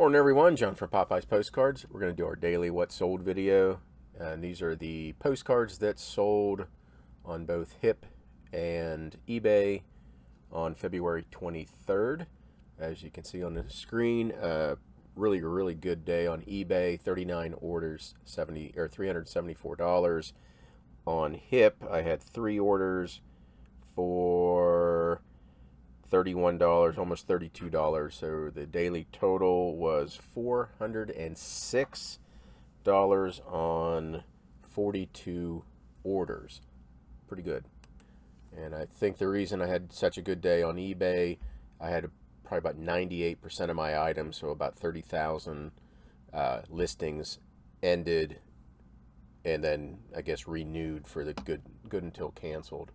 Morning everyone, John from Popeyes Postcards. We're going to do our daily what sold video, and these are the postcards that sold on both Hip and eBay on February 23rd. As you can see on the screen, really good day on eBay. 39 orders, $374. On Hip, I had 3 orders for $31, almost $32. So the daily total was $406 on 42 orders. Pretty good. And I think the reason I had such a good day on eBay, I had probably about 98% of my items, so about 30,000 listings ended, and then I guess renewed for the good until canceled.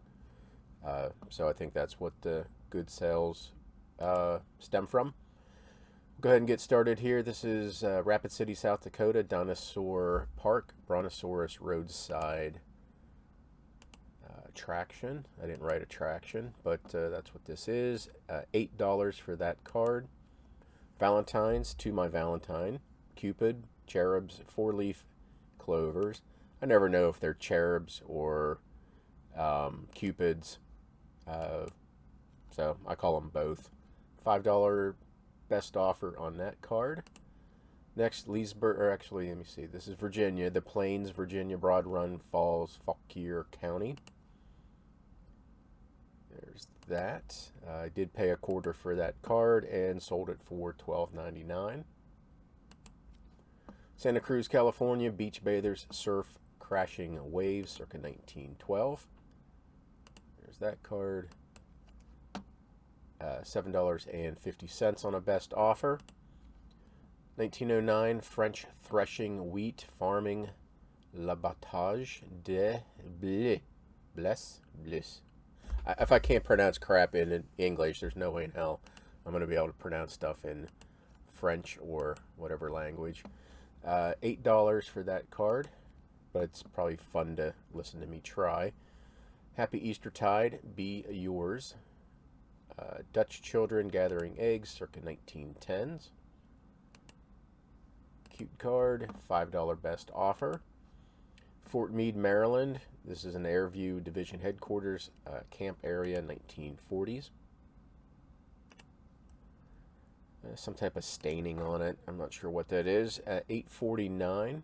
So I think that's what the good sales stem from. Go ahead and get started here. This is Rapid City, South Dakota, Dinosaur Park, Brontosaurus Roadside Attraction. I didn't write attraction, but that's what this is. $8 for that card. Valentine's, To My Valentine, Cupid, cherubs, 4-leaf clovers. I never know if they're cherubs or cupids. So I call them both. $5 best offer on that card. Next, Leesburg, or actually, let me see. This is Virginia, the Plains, Virginia, Broad Run Falls, Fauquier County. There's that. I did pay a quarter for that card and sold it for $12.99. Santa Cruz, California, beach bathers surf crashing waves, circa 1912. There's that card. $7.50 on a best offer. 1909 French threshing wheat farming l'abattage de bless. If I can't pronounce crap in English, there's no way in hell I'm going to be able to pronounce stuff in French or whatever language. $8 for that card, but it's probably fun to listen to me try. Happy Eastertide, Be Yours. Dutch Children Gathering Eggs, circa 1910s. Cute card, $5 best offer. Fort Meade, Maryland. This is an Airview Division Headquarters camp area, 1940s. Some type of staining on it. I'm not sure what that is. $8.49.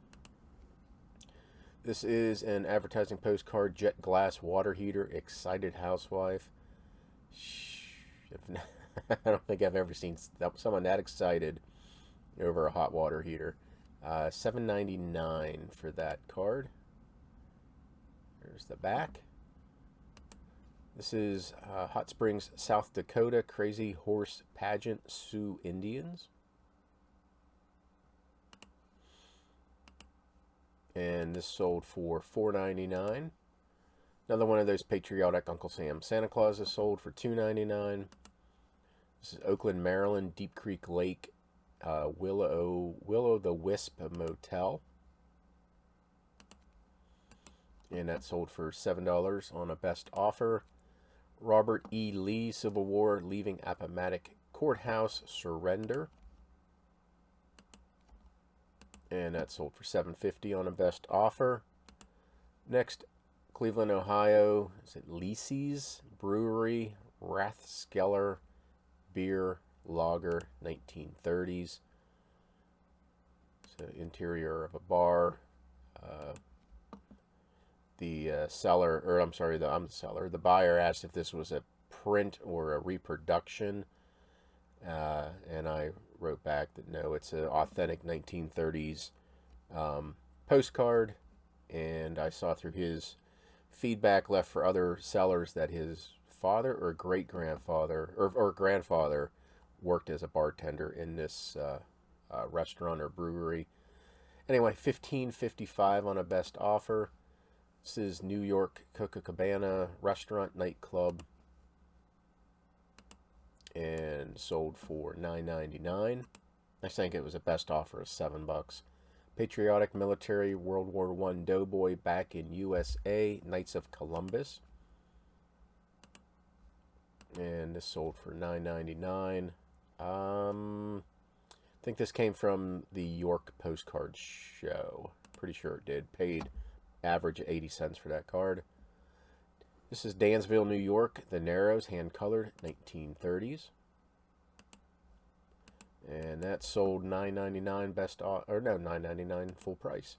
This is an advertising postcard, Jet Glass Water Heater, Excited Housewife. I don't think I've ever seen someone that excited over a hot water heater. $7.99 for that card. There's the back. This is Hot Springs, South Dakota, Crazy Horse Pageant, Sioux Indians. And this sold for $4.99. Another one of those patriotic Uncle Sam Santa Clauses sold for $2.99. This is Oakland, Maryland, Deep Creek Lake, Willow the Wisp Motel. And that sold for $7 on a best offer. Robert E. Lee, Civil War, Leaving Appomattox Courthouse, Surrender. And that sold for $7.50 on a best offer. Next, Cleveland, Ohio, is it Lisi's Brewery, Rathskeller Beer Lager, 1930s. It's the interior of a bar. The buyer asked if this was a print or a reproduction, and I wrote back that no, it's an authentic 1930s postcard, and I saw through his feedback left for other sellers that his father or great-grandfather or grandfather worked as a bartender in this restaurant or brewery. Anyway, $15.55 on a best offer. This is New York Copacabana Restaurant Nightclub, and sold for $9.99. I think it was a best offer of $7. Patriotic Military World War I Doughboy Back in USA, Knights of Columbus. And this sold for $9.99. think this came from the York Postcard show. Pretty sure it did. Paid average 80 cents for that card. This is Dansville, New York. The Narrows, hand-colored, 1930s. And that sold $9.99 $9.99 full price.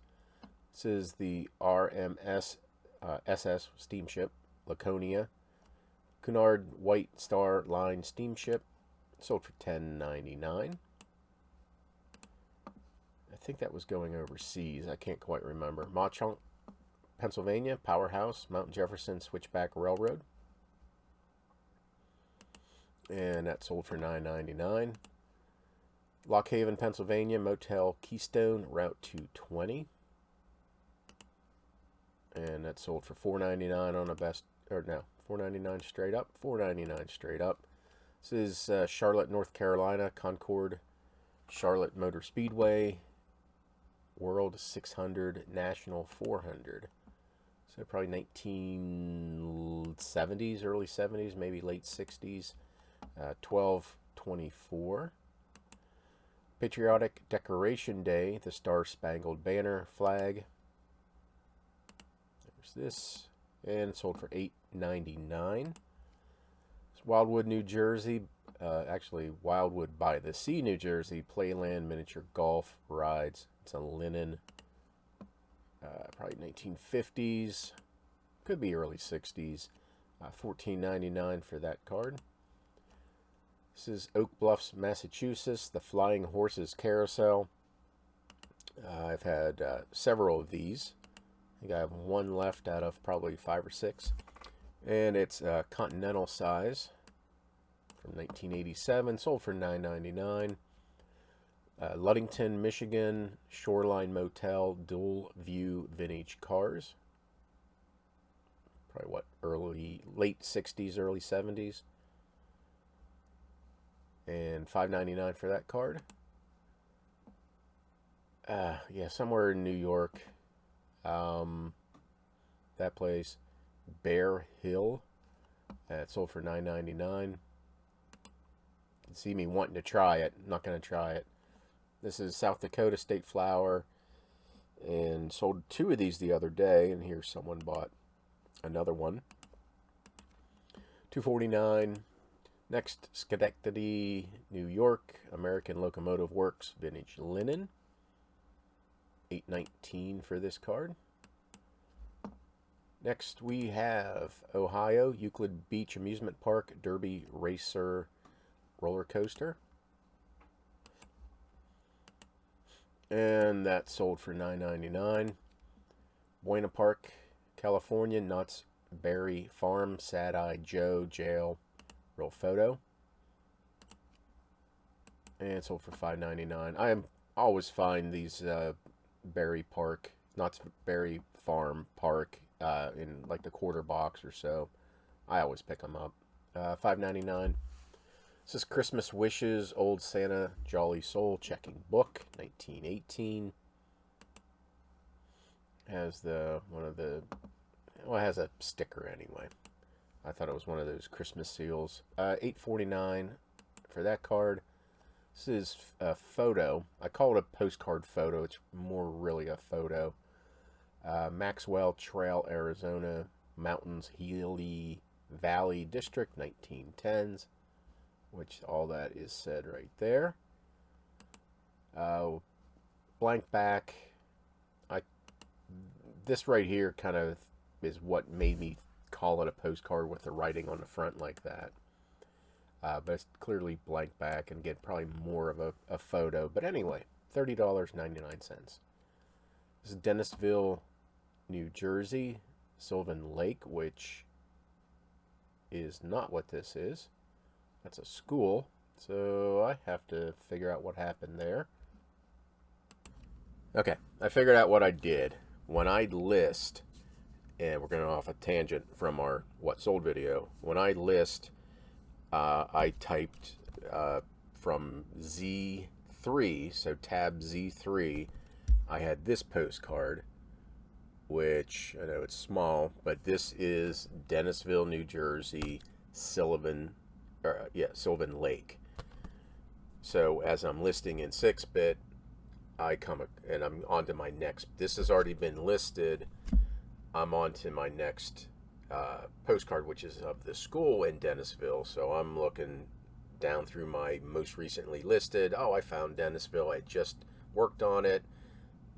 This is the RMS SS steamship, Laconia. Cunard White Star Line steamship, sold for $10.99. I think that was going overseas. I can't quite remember. Mauchunk, Pennsylvania, Powerhouse, Mount Jefferson Switchback Railroad. And that sold for $9.99. Lock Haven, Pennsylvania, Motel Keystone, Route 220. And that sold for $4.99 on a $4.99 straight up. $4.99 straight up. This is Charlotte, North Carolina, Concord, Charlotte Motor Speedway, World 600, National 400. So probably 1970s, early 70s, maybe late 60s. 1224. Patriotic Decoration Day, the Star-Spangled Banner flag. There's this. And it sold for $8.99. It's Wildwood, New Jersey. Actually, Wildwood by the Sea, New Jersey. Playland Miniature Golf Rides. It's a linen. Probably 1950s. Could be early 60s. $14.99 for that card. This is Oak Bluffs, Massachusetts, the Flying Horses Carousel. I've had several of these. I think I have one left out of probably 5 or 6. And it's continental size from 1987, sold for $9.99. Ludington, Michigan, Shoreline Motel, dual view vintage cars. Probably what, late 60s, early 70s. And $5.99 for that card. Yeah, somewhere in New York. That place, Bear Hill. It sold for $9.99. You can see me wanting to try it. I'm not going to try it. This is South Dakota State Flower. And sold 2 of these the other day. And here someone bought another one. $2.49. Next, Schenectady, New York, American Locomotive Works vintage linen. $8.19 for this card. Next, we have Ohio, Euclid Beach Amusement Park, Derby Racer roller coaster. And that sold for $9.99. Buena Park, California, Knott's Berry Farm, Sad Eye Joe Jail. Real photo. And sold for $5.99. I always find these Berry Park, Knott's Berry Farm Park, in like the quarter box or so. I always pick them up. $5.99. This is Christmas Wishes, Old Santa Jolly Soul Checking Book, 1918. Has it has a sticker anyway. I thought it was one of those Christmas seals. $8.49 for that card. This is a photo. I call it a postcard photo. It's more really a photo. Maxwell Trail, Arizona, Mountains, Healy Valley District, 1910s. Which all that is said right there. Blank back. This right here kind of is what made me call it a postcard with the writing on the front like that. But it's clearly blank back, and again, probably more of a photo. But anyway, $30.99. This is Dennisville, New Jersey, Sylvan Lake, which is not what this is. That's a school, so I have to figure out what happened there. Okay, I figured out what I did. When I list, and we're going off a tangent from our What Sold video. When I list, I typed from Z3, so tab Z3, I had this postcard, which, I know it's small, but this is Dennisville, New Jersey, Sylvan Lake. So as I'm listing in 6-bit, I come and I'm on to my next. This has already been listed. I'm on to my next postcard, which is of the school in Dennisville. So I'm looking down through my most recently listed. Oh, I found Dennisville. I just worked on it.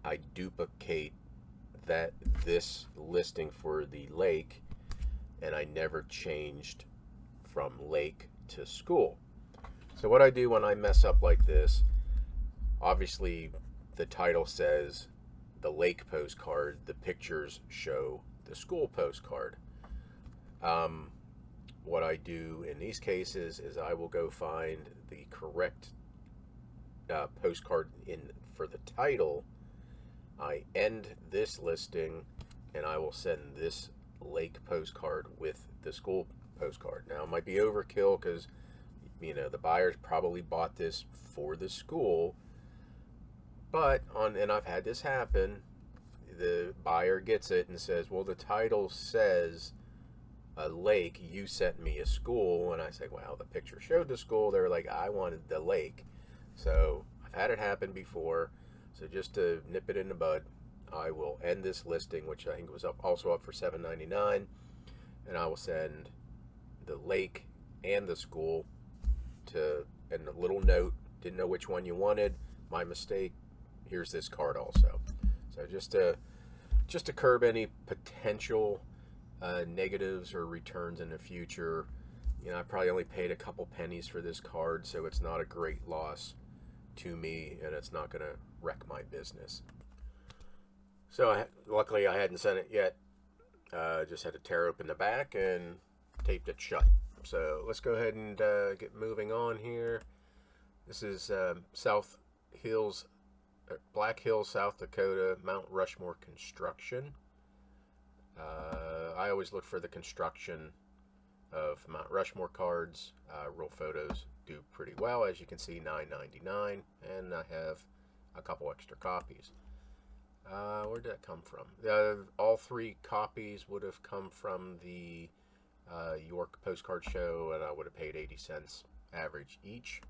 I duplicate this listing for the lake, and I never changed from lake to school. So what I do when I mess up like this, obviously the title says the lake postcard, the pictures show the school postcard. What I do in these cases is I will go find the correct postcard for the title. I end this listing, and I will send this lake postcard with the school postcard. Now it might be overkill because the buyers probably bought this for the school, but and I've had this happen. The buyer gets it and says, well, the title says a lake, you sent me a school. And I say, well, the picture showed the school. They're like, I wanted the lake. So I've had it happen before. So just to nip it in the bud, I will end this listing, which I think was also up for $7.99, and I will send the lake and the school and a little note. Didn't know which one you wanted. My mistake. Here's this card also. So just to curb any potential negatives or returns in the future. I probably only paid a couple pennies for this card, so it's not a great loss to me, and it's not going to wreck my business. So luckily I hadn't sent it yet. Just had to tear open the back and taped it shut. So let's go ahead and get moving on here. This is Black Hills, South Dakota, Mount Rushmore construction. I always look for the construction of Mount Rushmore cards. Real photos do pretty well, as you can see, $9.99, and I have a couple extra copies. Where did that come from? All 3 copies would have come from the York Postcard Show, and I would have paid 80 cents average each.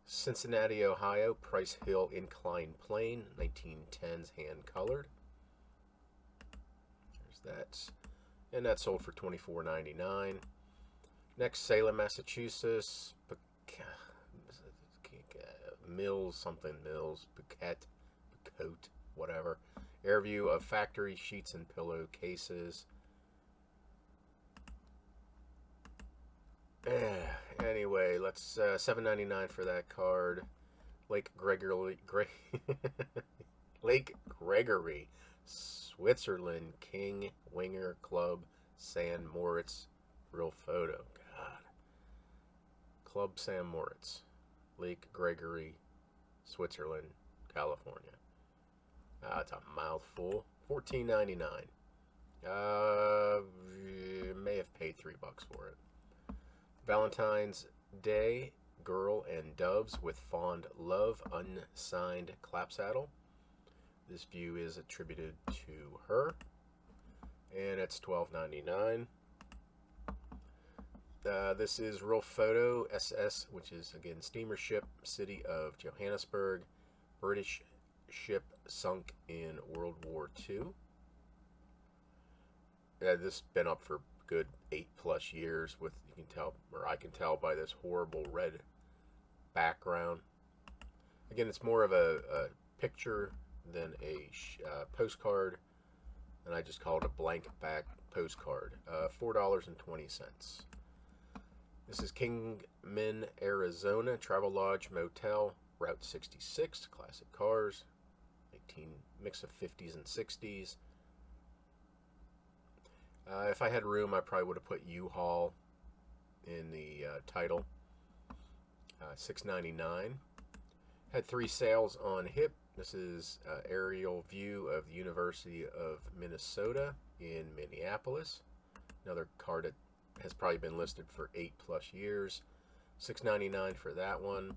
Cincinnati, Ohio, Price Hill Inclined Plane, 1910s hand colored. There's that. And that sold for $24.99. Next, Salem, Massachusetts, Mills, Paquette, whatever. Air view of factory sheets and pillow cases. Anyway, let's $7.99 for that card. Lake Gregory, Switzerland, King Winger Club, San Moritz, real photo. God. Club San Moritz, Lake Gregory, Switzerland, California. That's a mouthful. $14.99. May have paid $3 for it. Valentine's Day, Girl and Doves with Fond Love, unsigned clapsaddle. This view is attributed to her, and it's $12.99. This is Real Photo SS, which is, again, steamer ship, city of Johannesburg, British ship sunk in World War II. This has been up for good 8+ years, with, you can tell, or I can tell by this horrible red background. Again, it's more of a picture than a postcard, and I just call it a blank back postcard. $4.20. This is Kingman, Arizona, Travelodge Motel, Route 66, classic cars, mix of 50s and 60s. If I had room, I probably would have put U-Haul in the title. $6.99. Had 3 sales on HIP. This is aerial view of the University of Minnesota in Minneapolis. Another card that has probably been listed for 8+ years. $6.99 for that one.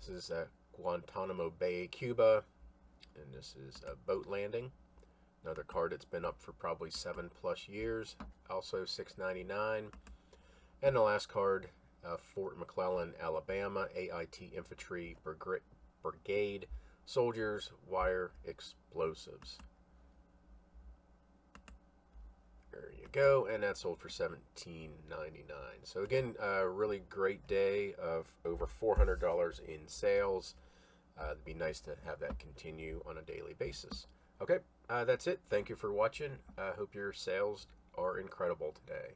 This is Guantanamo Bay, Cuba, and this is a boat landing. Another card that's been up for probably 7+ years, also $6.99. And the last card Fort McClellan, Alabama, AIT Infantry Brigade Soldiers Wire Explosives. There you go, and that sold for $17.99. So again, a really great day of over $400 in sales. It'd be nice to have that continue on a daily basis. Okay, that's it. Thank you for watching. I hope your sales are incredible today.